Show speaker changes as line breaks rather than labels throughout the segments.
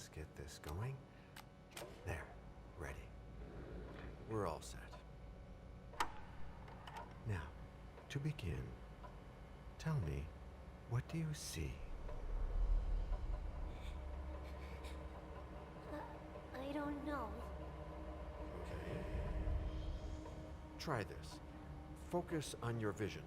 Let's get this going. There, ready. We're all set. Now, to begin, tell me, what do you see?
I don't know.
Okay. Try this. Focus on your vision.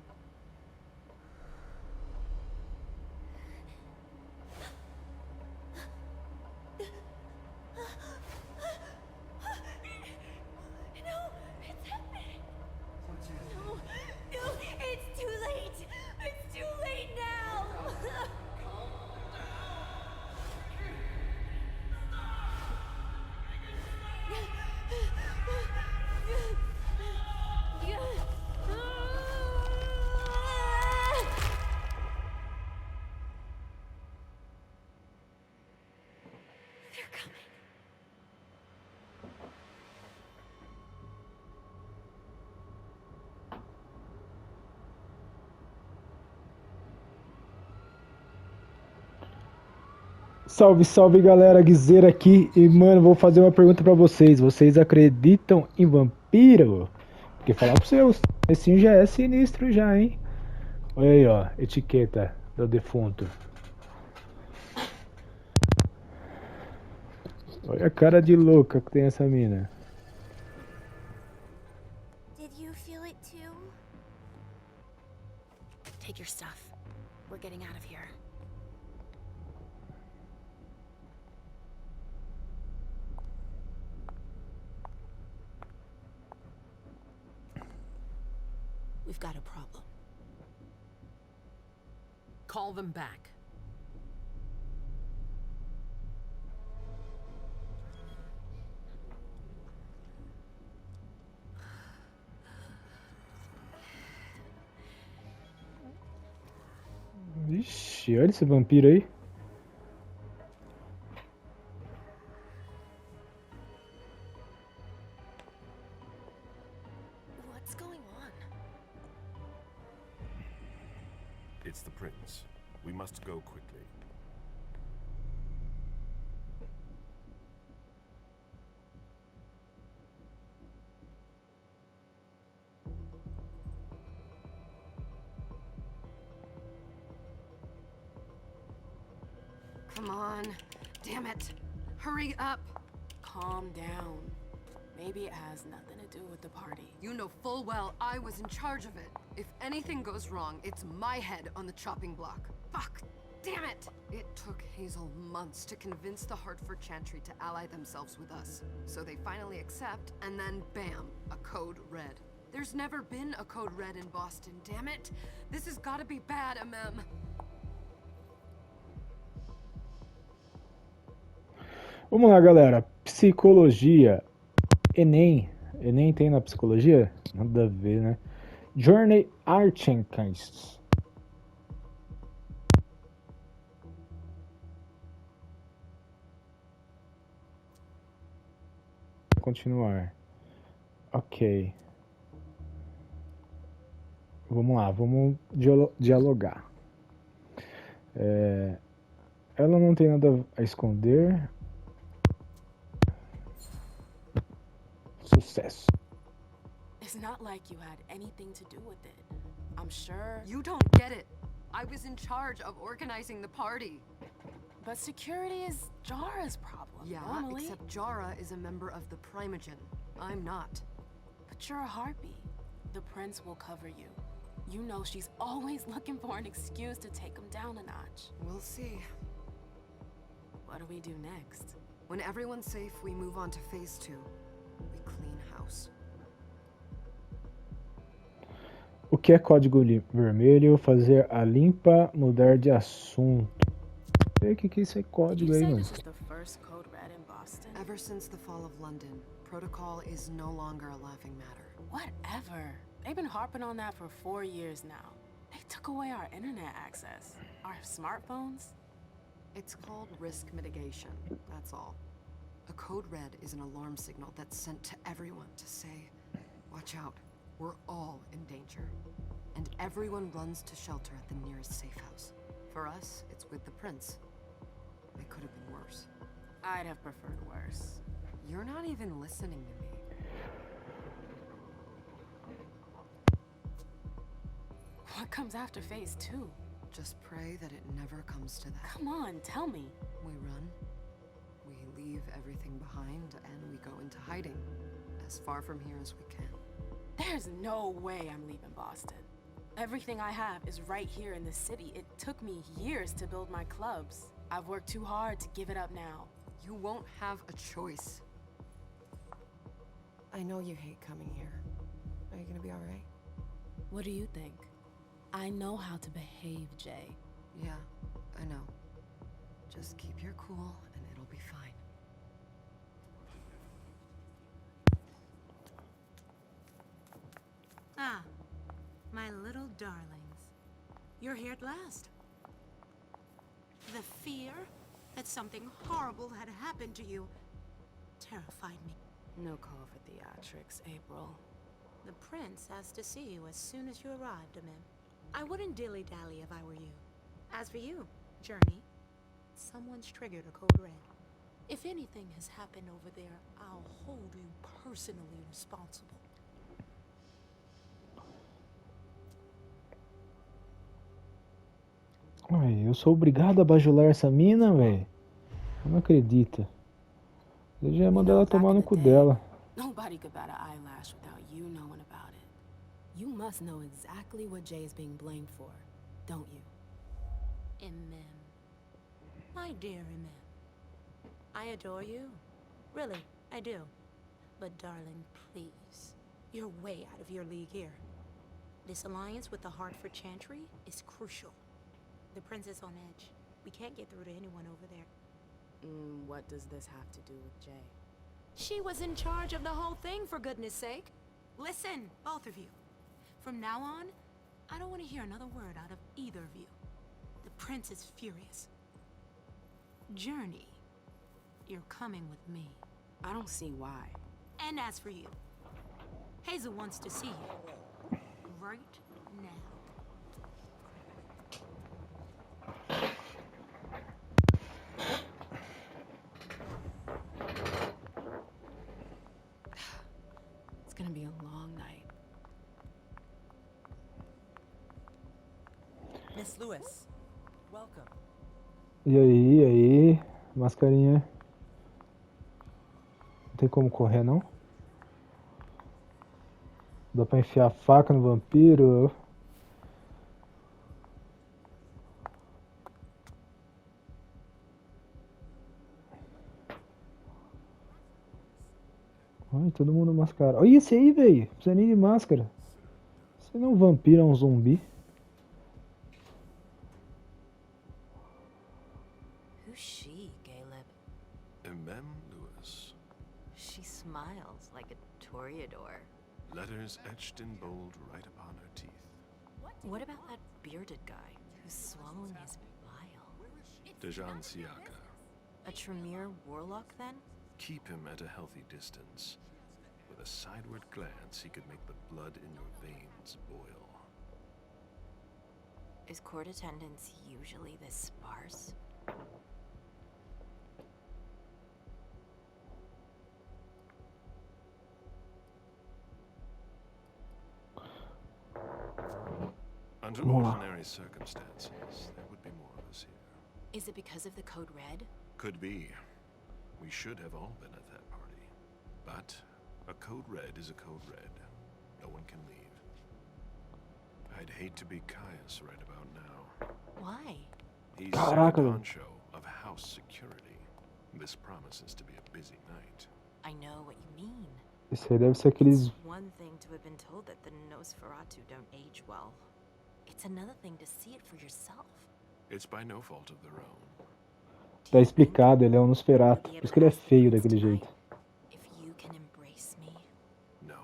Salve, salve galera, Guizeira aqui e mano, vou fazer uma pergunta pra vocês. Vocês acreditam em vampiro? Porque falar pra vocês, esse já é sinistro já, hein? Olha aí, ó, etiqueta do defunto. Olha a cara de louca que tem essa mina.
Did you feel it too?
Take your stuff. We're getting out of here. We've got a problem. Call them back.
Vixe, olha esse vampiro aí.
What's going on?
It's the prince. We must go quickly.
Come on. Damn it. Hurry up. Calm down. Maybe it has nothing to do with the party.
You know full well I was in charge of it. If anything goes wrong, it's my head on the chopping block. Fuck! Damn it! It took Hazel months to convince the Hartford Chantry to ally themselves with us. So they finally accept, and then bam, a code red. There's never been a code red in Boston, damn it! This has gotta be bad, MM.
Vamos lá, galera. Psicologia. Enem. Enem tem na psicologia? Nada a ver, né? Journey Archenkins. Continuar. Ok. Vamos lá, vamos dialogar. Ela não tem nada a esconder. Sucesso.
It's not like you had anything to do with it. I'm sure.
You don't get it. I was in charge of organizing the party.
But security is Jara's problem.
Yeah,
normally.
except Jara is a member of the Primogen. I'm not.
But you're a harpy. The prince will cover you. You know she's always looking for an excuse to take him down a notch.
We'll see.
What do we do next?
When everyone's safe, we move on to phase 2. We clean house.
O que é código vermelho? Fazer a limpa, mudar de assunto. O que é esse código
You
aí,
say
mano?
this is the first code red in Boston?
Ever since the fall of London, protocol is no longer a laughing matter.
Whatever. They've been harping on that for 4 years now. They took away our internet access. Our smartphones.
It's called risk mitigation, that's all. A code red is an alarm signal that's sent to everyone to say, watch out, we're all in danger. And everyone runs to shelter at the nearest safe house. For us, it's with the prince. It could have been worse.
I'd have preferred worse.
You're not even listening to me.
What comes after phase 2?
Just pray that it never comes to that.
Come on, tell me.
We run, we leave everything behind, and we go into hiding. As far from here as we can.
There's no way I'm leaving Boston. Everything I have is right here in the city. It took me years to build my clubs. I've worked too hard to give it up now.
You won't have a choice. I know you hate coming here. Are you gonna be alright?
What do you think? I know how to behave, Jay.
Yeah, I know. Just keep your cool and it'll be fine.
Ah, my little darlings. You're here at last. The fear that something horrible had happened to you terrified me.
No call for theatrics, April.
The prince asked to see you as soon as you arrived, Amim. I wouldn't dilly-dally if I were you. As for you, Journey, someone's triggered a code red. If anything has happened over there, I'll hold you personally responsible.
Ai, eu sou obrigado a bajular essa mina, velho. Eu não acredito. Eu já ia mandar ela tomar no cu dela.
Nobody could bat an eyelash without you knowing about it. You must know exactly what Jay is being blamed for, don't you?
Amim. My dear Amim. I adore you. Really, I do. But darling, please. You're way out of your league here. This alliance with the Hartford Chantry is crucial. The prince is on edge. We can't get through to anyone over there.
What does this have to do with Jay?
She was in charge of the whole thing, for goodness sake. Listen, both of you. From now on, I don't want to hear another word out of either of you. The prince is furious. Journey, you're coming with me.
I don't see why.
And as for you, Hazel wants to see you. Right now.
It's gonna be a long night.
Miss Lewis, welcome.
E aí, mascarinha? Não tem como correr, não? Dá pra enfiar a faca no vampiro? Ai, todo mundo mascarado. Olha esse aí, velho. Não precisa nem de máscara. Você não é um vampiro, é um zumbi.
Who's she, Caleb?
Mem Lewis.
She smiles like a toreador.
Letters etched in bold right upon her teeth.
What about that bearded guy who's swallowing his bile?
Dejan Siaka.
A Tremere warlock, then?
Keep him at a healthy distance. With a sideward glance, he could make the blood in your veins boil.
Is court attendance usually this sparse?
Under ordinary circumstances, there would be more of us here.
Is it because of the code red?
Could be. We should have all been at that party. But a code red is a code red. No one can leave. I'd hate to be Caius right about now.
Why?
He's
Caraca,
second
velho.
honcho of house security. This promises to be a busy night.
I know what you mean.
Esse aí deve ser aqueles...
It's one thing to have been told that the Nosferatu don't age well. It's another thing to see it for yourself.
It's by no fault of their own.
Tá explicado, ele é um Nosferatu. Por isso que ele é feio daquele jeito.
If you can embrace me.
No.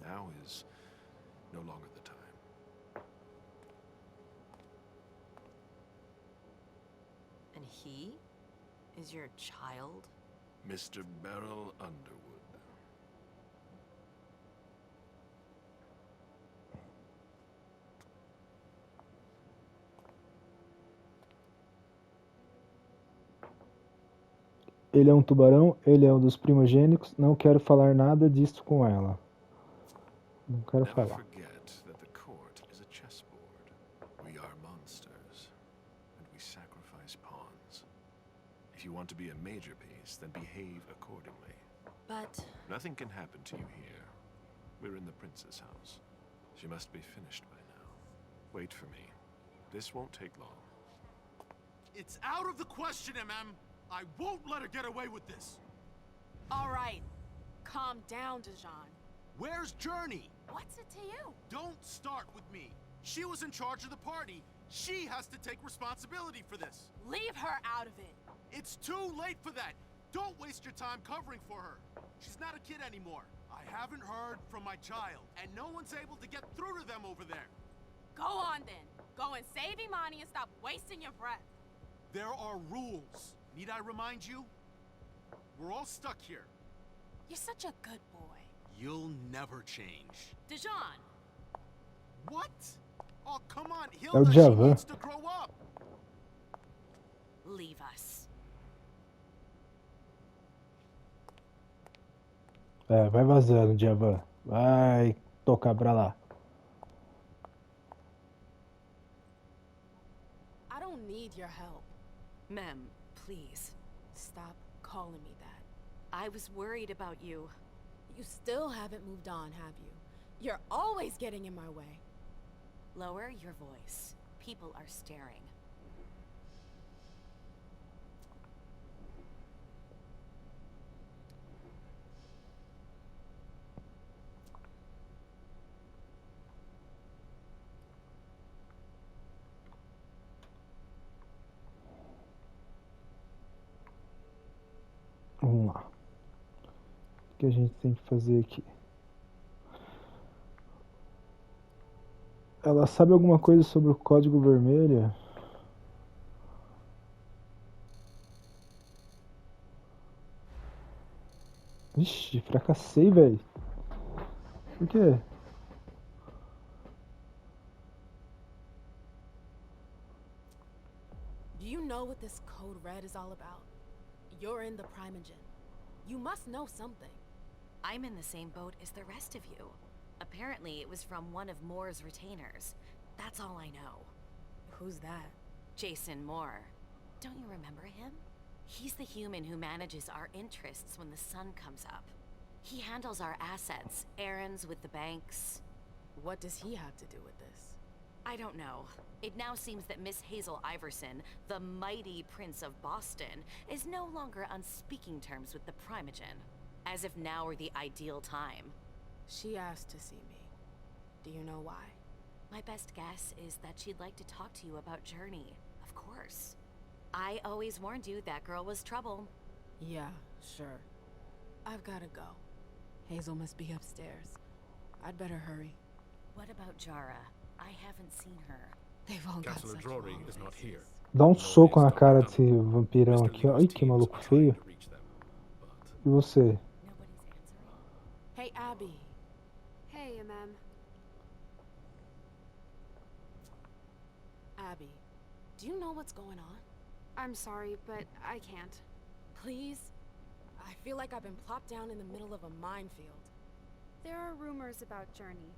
Now is no longer the time.
And he is your child?
Mr. Beryl Underwood.
Ele é um tubarão, ele é um dos primogênitos, não quero falar nada disso com ela. Não quero
Never
falar.
forget that the court is a chessboard. We are monsters, and we sacrifice pawns. If you want to be a major piece, then behave accordingly.
But
Nothing can happen to you here. We're in the prince's house. She must be finished by now. Wait for me. This won't take long.
It's out of the question, MM. I won't let her get away with this.
All right. Calm down, Dijon.
Where's Journey?
What's it to you?
Don't start with me. She was in charge of the party. She has to take responsibility for this.
Leave her out of it.
It's too late for that. Don't waste your time covering for her. She's not a kid anymore. I haven't heard from my child, and no one's able to get through to them over there.
Go on then. Go and save Imani and stop wasting your breath.
There are rules. Need I remind you? We're all stuck here.
You're such a good boy.
You'll never change.
Dijon!
What? Oh, come on,
É o
Hilda, she
Djavan.
needs to grow up.
leave us.
É, vai vazando, Djavan. Vai tocar pra lá.
I don't need your help.
Mem, please.
Stop calling me that.
I was worried about you.
You still haven't moved on, have you? You're always getting in my way.
Lower your voice. People are staring.
Vamos lá. O que a gente tem que fazer aqui? Ela sabe alguma coisa sobre o código vermelho? Ixi, fracassei, velho. Por quê?
Do you know what this code red is all about? You're in the Primogen. You must know something.
I'm in the same boat as the rest of you. Apparently, it was from one of Moore's retainers. That's all I know.
Who's that?
Jason Moore. Don't you remember him? He's the human who manages our interests when the sun comes up. He handles our assets, errands with the banks.
What does he have to do with this?
I don't know. It now seems that Miss Hazel Iverson, the mighty Prince of Boston, is no longer on speaking terms with the Primogen. As if now were the ideal time.
She asked to see me. Do you know why?
My best guess is that she'd like to talk to you about Journey, of course. I always warned you that girl was trouble.
Yeah, sure. I've gotta go. Hazel must be upstairs. I'd better hurry.
What about Jara? I haven't seen her.
They've all got
Counselor
such
Drury
long
is not
faces.
here.
Dá um soco na cara desse vampirão
Mr.
aqui, ó.
Leo's
Ai, que
teams
maluco
are trying
feio.
to reach them, but
E você?
Nobody's answering.
Hey, Abby.
Hey, MM.
Abby, do you know what's going on?
I'm sorry, but I can't.
Please? I feel like I've been plopped down in the middle of a minefield.
There are rumors about Journey.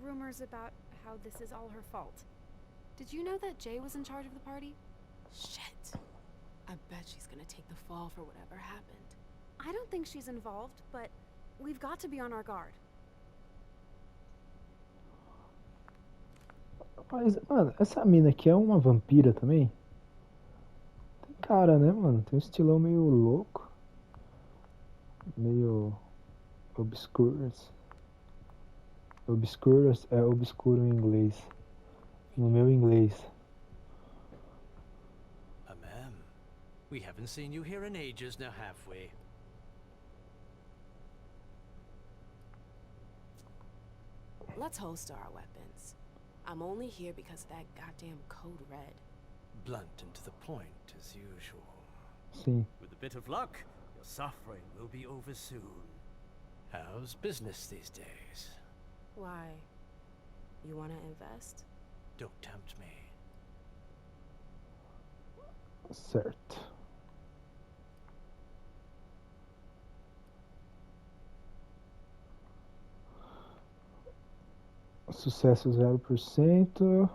Rumors about how this is all her fault. Did you know that Jay was in charge of the party?
Shit. I bet she's gonna take the fall for whatever happened.
I don't think she's involved, but we've got to be on our guard.
Mas, mano, essa mina aqui é uma vampira também? Tem cara, né, mano? Tem um estilão meio louco. Meio... obscuras. Obscuras é obscuro em inglês. No meu inglês.
Ma'am, we haven't seen you here in ages now, have we?
Let's holster our weapons. I'm only here because of that goddamn code red.
Blunt and to the point, as usual.
Sim.
With a bit of luck, your suffering will be over soon. How's business these days?
Why? You wanna invest?
Don't tempt me.
Certo. Sucesso 0%.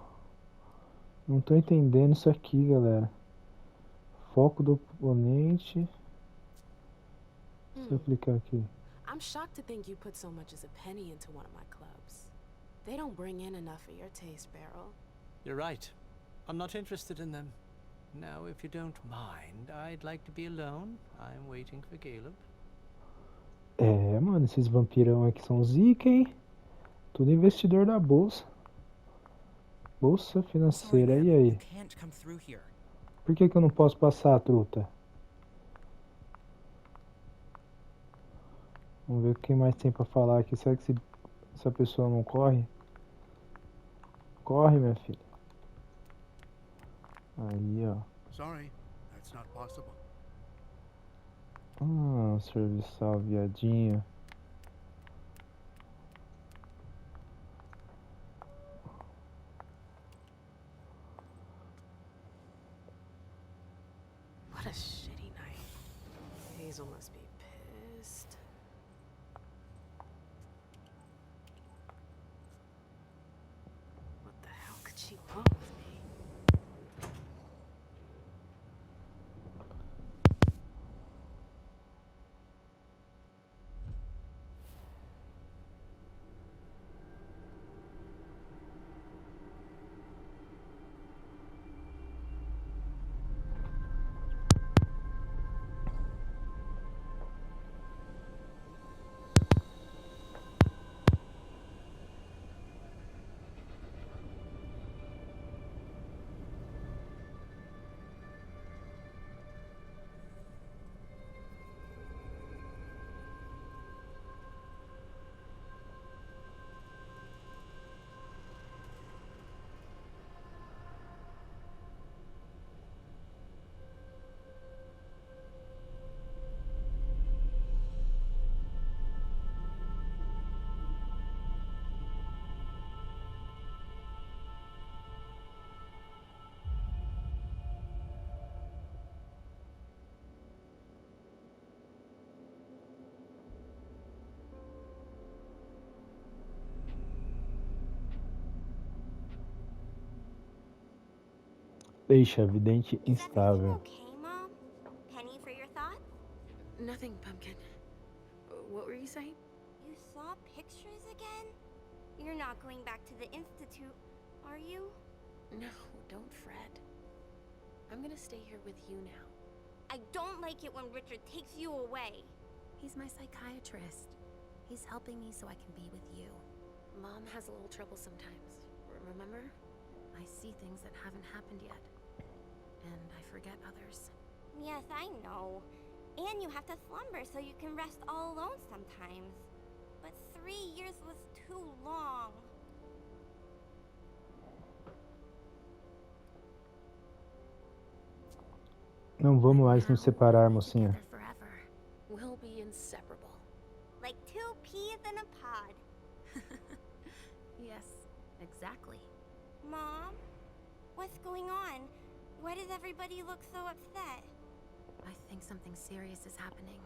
Não tô entendendo isso aqui, galera. Foco do oponente. Deixa eu clicar aqui.
I'm shocked to think you put so much as a penny into one of my clubs. They don't bring in enough for your taste, Beryl.
You're right. I'm not interested in them. Now, if you don't mind, I'd like to be alone. I'm waiting for Caleb.
É, mano, esses vampirão aqui são zica, hein? Tudo investidor da bolsa. Bolsa financeira, e aí? Por que eu não posso passar, truta? Vamos ver o que mais tem pra falar aqui. Será que essa pessoa não corre? Corre, minha filha. Aí, ó.
Sorry, that's not possible.
Serviçal, viadinho.
What a shitty night. Hazel must be pissed. What the hell could she want with me?
Deixa, vidente instável.
Okay, Mom? Penny for your thoughts?
Nothing, Pumpkin. What were you saying?
You saw pictures again? You're not going back to the Institute, are you?
No, don't fret. I'm gonna stay here with you now.
I don't like it when Richard takes you away.
He's my psychiatrist. He's helping me so I can be with you.
Mom has a little trouble sometimes, remember?
I see things that haven't happened yet. And I forget others.
Yes, I know. And you have to slumber so you can rest all alone sometimes. But 3 years was too long.
Não vamos mais nos separar, mocinha.
Forever.
We'll be inseparable.
Like 2 peas in a pod.
Yes, exactly.
Mom? What's going on? Why does everybody look so upset?
I think something serious is happening.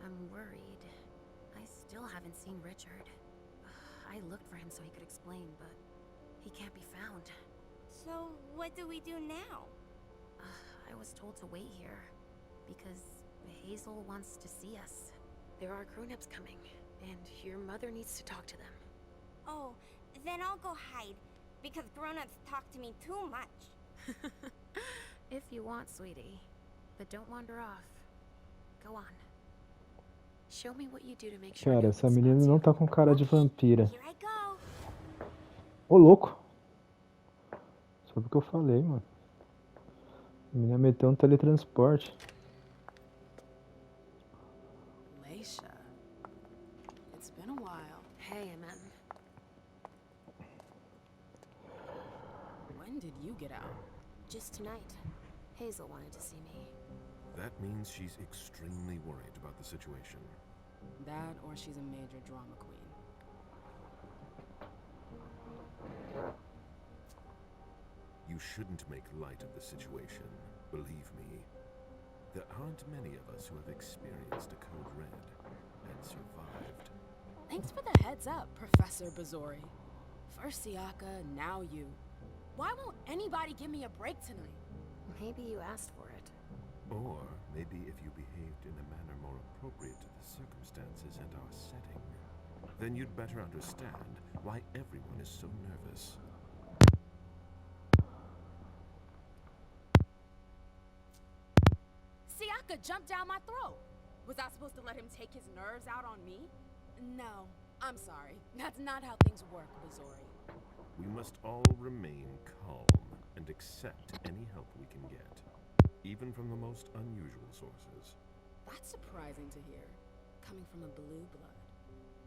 I'm worried. I still haven't seen Richard. I looked for him so he could explain, but he can't be found.
So, what do we do now?
I was told to wait here because Hazel wants to see us.
There are grown-ups coming, and your mother needs to talk to them.
Oh, then I'll go hide, because grown-ups talk to me too much.
If you want, sweetie. But don't wander off. Go on.
Show me what you do to make sure.
Cara, essa menina não tá com cara de vampira.
Here I go.
Ô, louco! Só porque eu falei, mano. A menina meteu um teletransporte.
Leisha. It's been a while.
Hey, Amen.
When did you get out?
Just tonight. Hazel wanted to see me.
That means she's extremely worried about the situation.
That or she's a major drama queen.
You shouldn't make light of the situation. Believe me, there aren't many of us who have experienced a code red and survived.
Thanks for the heads up, Professor Bazori. First Siaka, now you. Why won't anybody give me a break tonight?
Maybe you asked for it.
Or maybe if you behaved in a manner more appropriate to the circumstances and our setting, then you'd better understand why everyone is so nervous.
Siaka jumped down my throat. Was I supposed to let him take his nerves out on me? No, I'm sorry. That's not how things work, Bazori.
We must all remain calm and accept any help we can get, even from the most unusual sources.
That's surprising to hear, coming from a blue blood.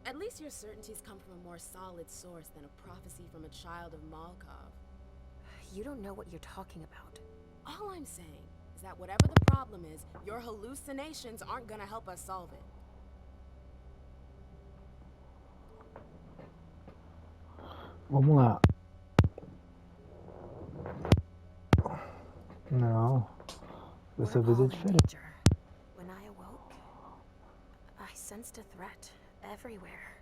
At least your certainties come from a more solid source than a prophecy from a child of Malkov.
You don't know what you're talking about.
All I'm saying is that whatever the problem is, your hallucinations aren't gonna help us solve it.
Vamos lá. Não. Dessa vez é diferente.
When I awoke, I sensed a threat everywhere,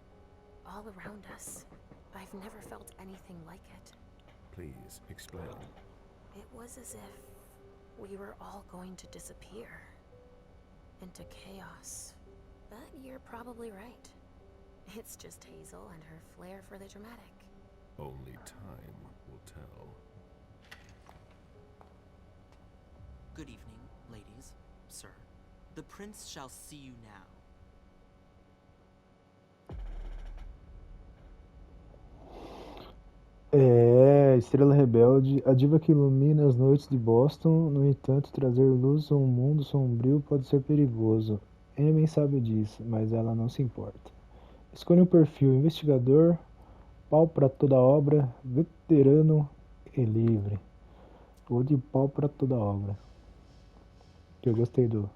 all around us. I've never felt anything like it.
Please, explain.
It was as if we were all going to disappear into chaos. But you're probably right. It's just Hazel and her flair for the dramatic.
Only time will tell.
Good evening, ladies, sir. The prince shall see you now.
Estrela Rebelde, a diva que ilumina as noites de Boston. No entanto, trazer luz a um mundo sombrio pode ser perigoso. Amy sabe disso, mas ela não se importa. Escolha um perfil: investigador, pau pra toda obra, veterano e livre. Vou de pau pra toda obra. Que eu gostei do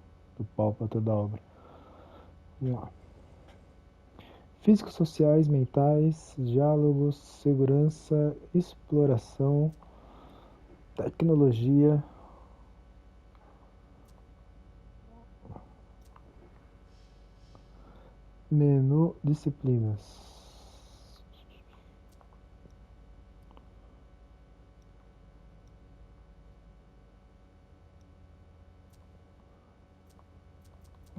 pau pra toda obra. Vamos lá. Físicos, sociais, mentais, diálogos, segurança, exploração, tecnologia, menu, disciplinas.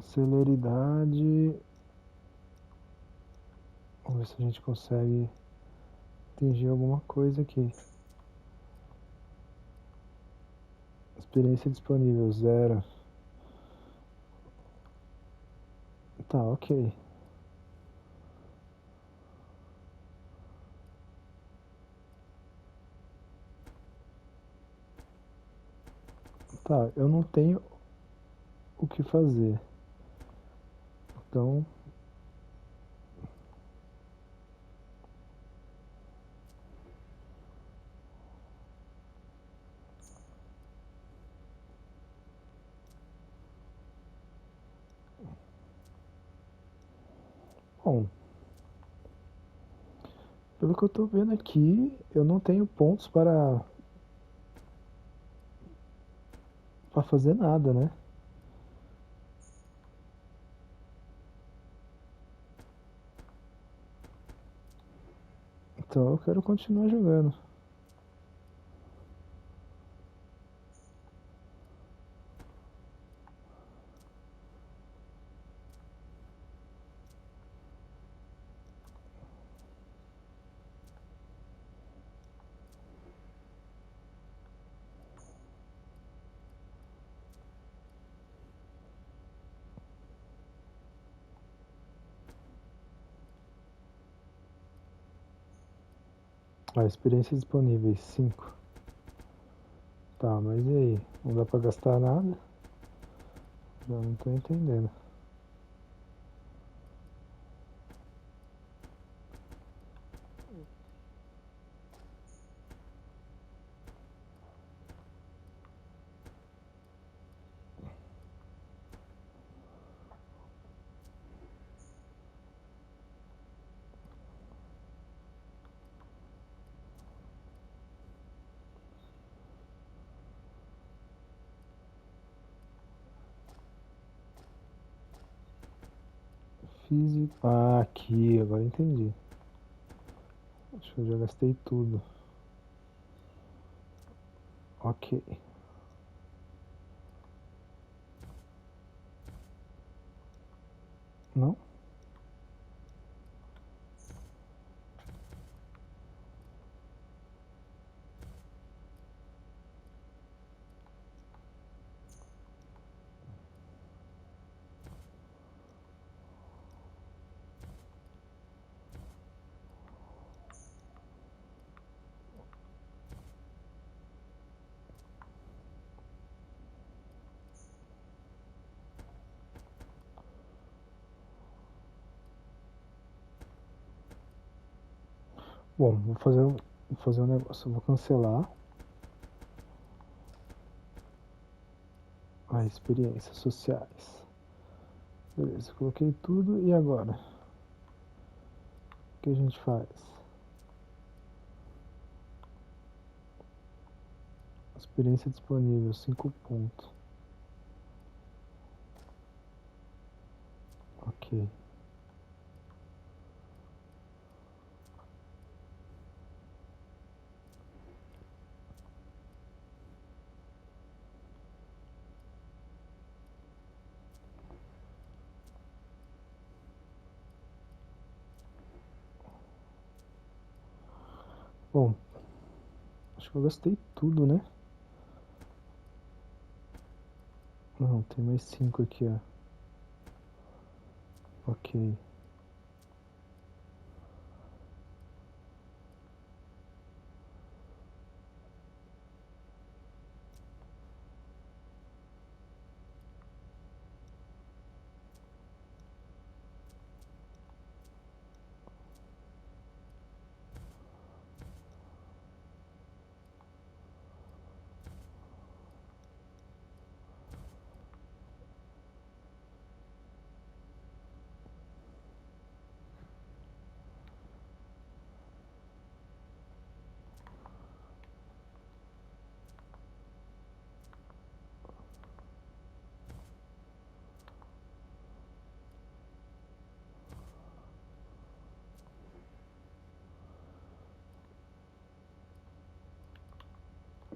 Celeridade. Vamos ver se a gente consegue atingir alguma coisa aqui. Experiência disponível, 0. Tá, ok. Tá, eu não tenho o que fazer. Então... Bom, pelo que eu tô vendo aqui, eu não tenho pontos para fazer nada, né? Então eu quero continuar jogando. Experiências disponíveis, 5. Tá, mas e aí? Não dá pra gastar nada? Já não tô entendendo. Físico. Ah, aqui, agora entendi. Acho que eu já gastei tudo. Ok. Não? Bom, vou fazer um negócio. Eu vou cancelar as experiências sociais. Beleza, coloquei tudo e agora? O que a gente faz? Experiência disponível, 5 pontos. Ok. Bom, acho que eu gastei tudo, né? Não, tem mais 5 aqui, ó. Ok.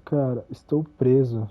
Cara, estou preso.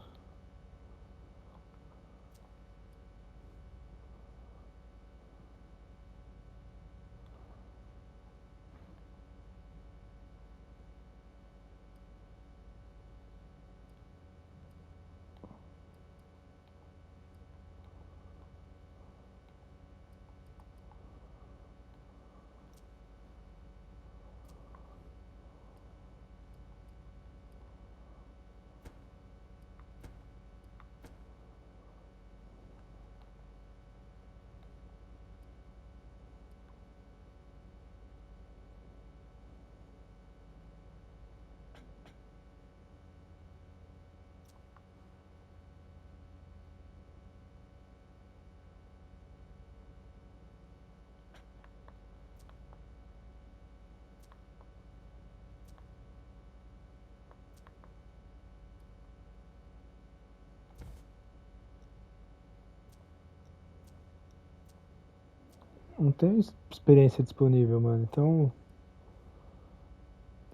Não tem experiência disponível, mano. Então, o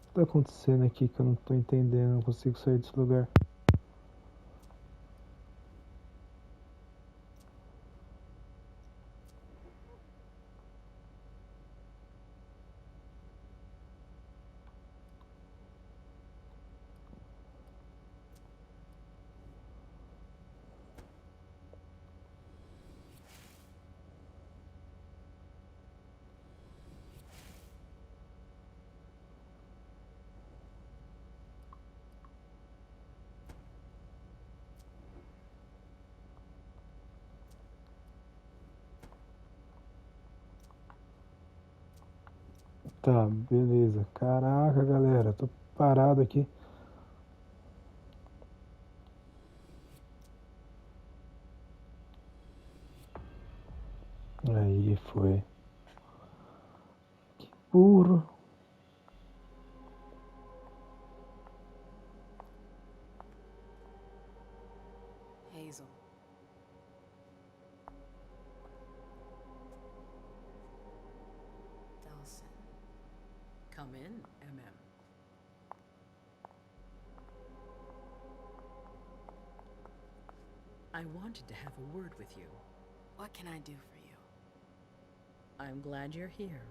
que tá acontecendo aqui que eu não tô entendendo? Não consigo sair desse lugar. Tá, beleza. Caraca, galera, tô parado aqui. Aí foi. Que burro.
Hazel. Delson.
Come in, MM. I wanted to have a word with you.
What can I do for you?
I'm glad you're here.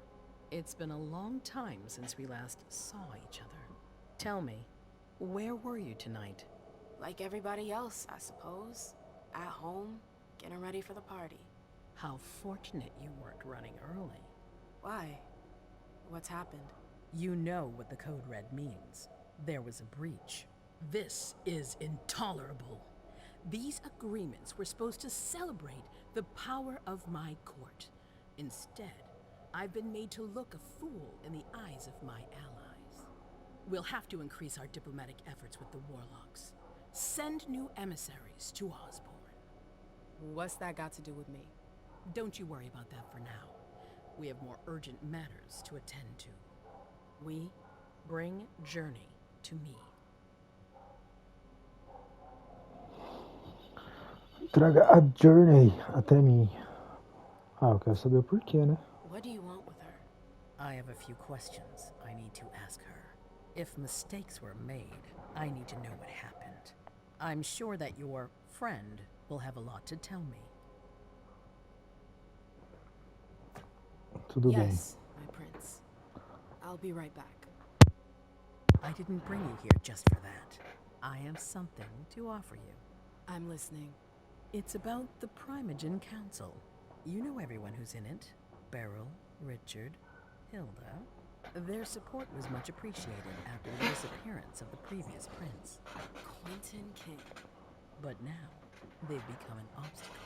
It's been a long time since we last saw each other. Tell me, where were you tonight?
Like everybody else, I suppose. At home, getting ready for the party.
How fortunate you weren't running early.
Why? What's happened?
You know what the Code Red means. There was a breach. This is intolerable. These agreements were supposed to celebrate the power of my court. Instead, I've been made to look a fool in the eyes of my allies. We'll have to increase our diplomatic efforts with the warlocks. Send new emissaries to Osborne.
What's that got to do with me?
Don't you worry about that for now. We have more urgent matters to attend to. We bring Journey to me.
Traga a Journey até mim. Ah, eu quero saber o porquê, né?
What do you want with her?
I have a few questions I need to ask her. If mistakes were made, I need to know what happened. I'm sure that your friend will have a lot to tell me.
Tudo bem.
Yes, my prince. I'll be right back.
I didn't bring you here just for that. I have something to offer you.
I'm listening.
It's about the Primogen Council. You know everyone who's in it. Beryl, Richard, Hilda. Their support was much appreciated after the disappearance of the previous prince.
Quentin King.
But now, they've become an obstacle.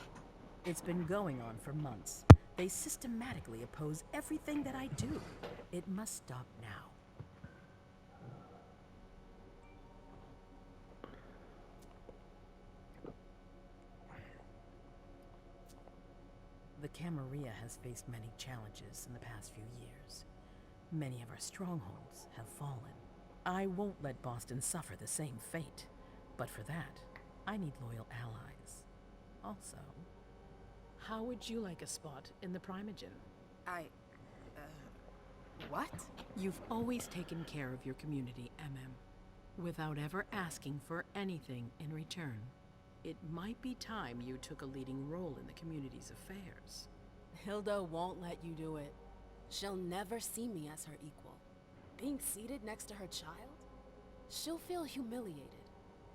It's been going on for months. They systematically oppose everything that I do. It must stop now. The Camarilla has faced many challenges in the past few years. Many of our strongholds have fallen. I won't let Boston suffer the same fate. But for that, I need loyal allies. Also, how would you like a spot in the Primogen?
What?
You've always taken care of your community, MM, without ever asking for anything in return. It might be time you took a leading role in the community's affairs.
Hilda won't let you do it. She'll never see me as her equal. Being seated next to her child? She'll feel humiliated.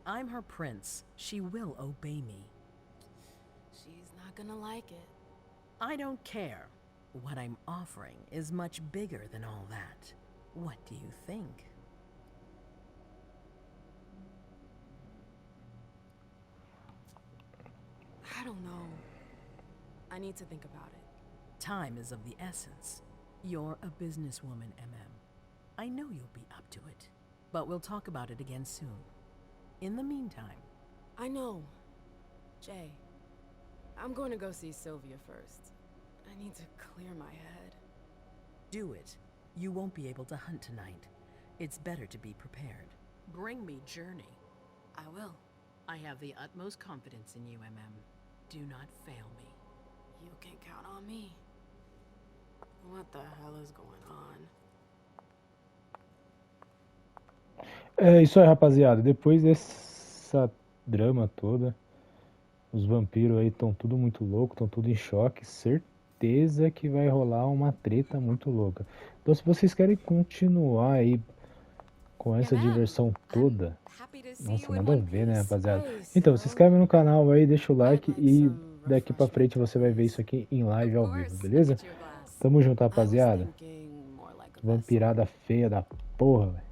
I'm her prince. She will obey me.
She's not gonna like it.
I don't care. What I'm offering is much bigger than all that. What do you think?
I don't know. I need to think about it.
Time is of the essence. You're a businesswoman, MM. I know you'll be up to it. But we'll talk about it again soon. In the meantime...
I know. Jay, I'm going to go see Sylvia first. I need to clear my head.
Do it. You won't be able to hunt tonight. It's better to be prepared. Bring me Journey.
I will.
I have the utmost confidence in you, MM. Do not fail me.
You can count on me. What the hell is going on?
É isso aí, rapaziada. Depois dessa drama toda, os vampiros aí estão tudo muito louco, estão tudo em choque. Certeza que vai rolar uma treta muito louca. Então, se vocês querem continuar aí com essa diversão toda... Nossa, nada a ver, né, rapaziada? Então, se inscreve no canal aí, deixa o like e daqui pra frente você vai ver isso aqui em live ao vivo, beleza? Tamo junto, rapaziada. Vampirada feia da porra, velho.